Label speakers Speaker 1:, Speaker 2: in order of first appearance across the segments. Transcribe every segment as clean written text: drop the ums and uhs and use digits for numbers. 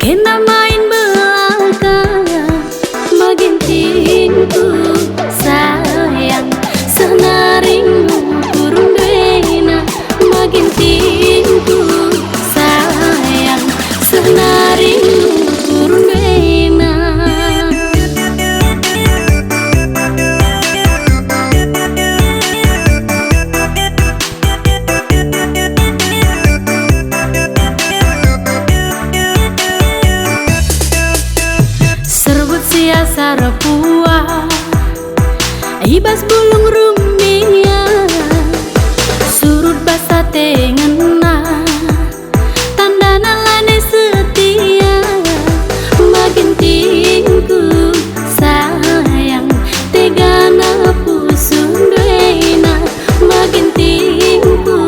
Speaker 1: Kena main belakang magintinku sayang senaringmu turun dena magintinku sayang senaringmu turun dena. Sarapua ibas bulung rumia surut basa tengena tanda nalane setia magintinku sayang tegana pusun dena magintinku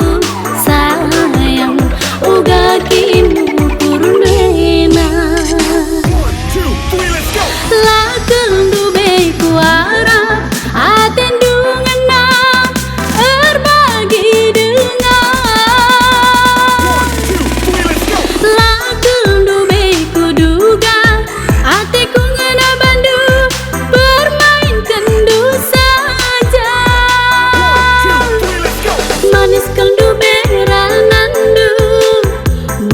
Speaker 1: sayang uga kimu turun dena. Lakendu beku arah atendungan na erbagi dengar. Lakendu beku duga atiku ngena bandu bermain kendu saja. Manis kendu beranandu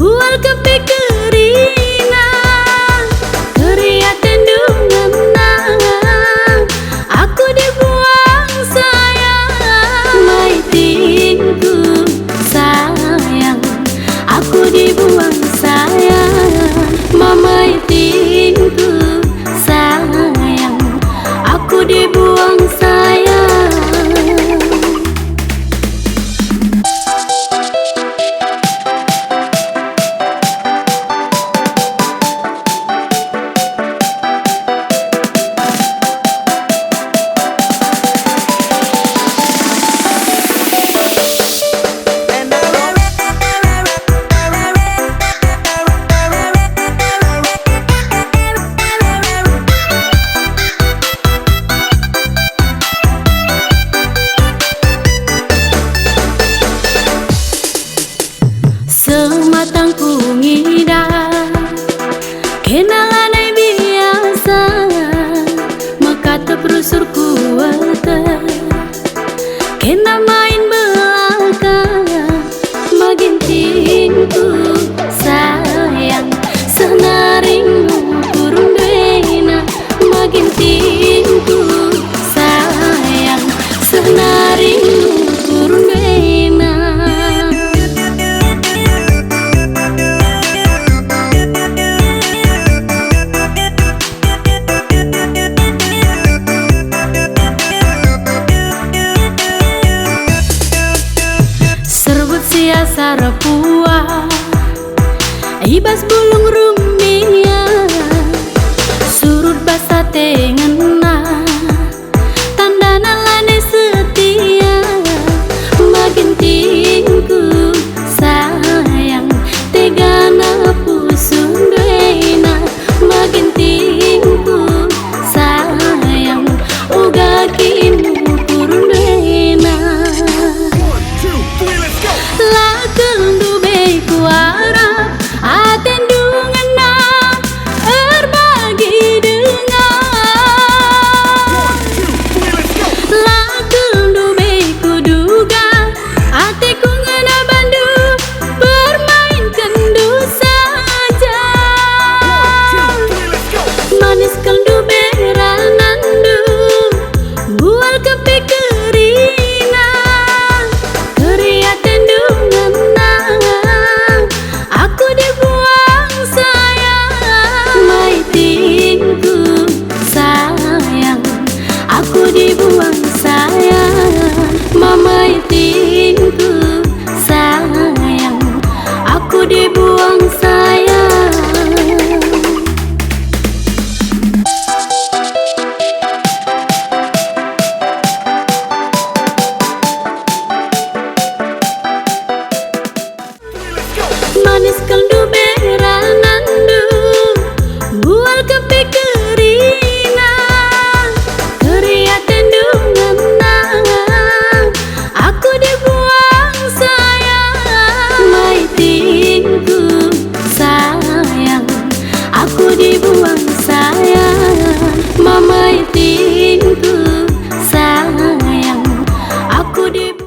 Speaker 1: bual kepikerina keria tendungan aku dibuang sayang maitinku sayang aku dibuang sayang mamaitinku sayang aku dibuang sayang. Sematangku ngidam kenalanai biasa mekata perusurku wate kena main belakang magintinku sayang senaringmu turun dena magintinku sayang senaringmu turun dena. Sarapua ibas bulung rumia surut basa tengen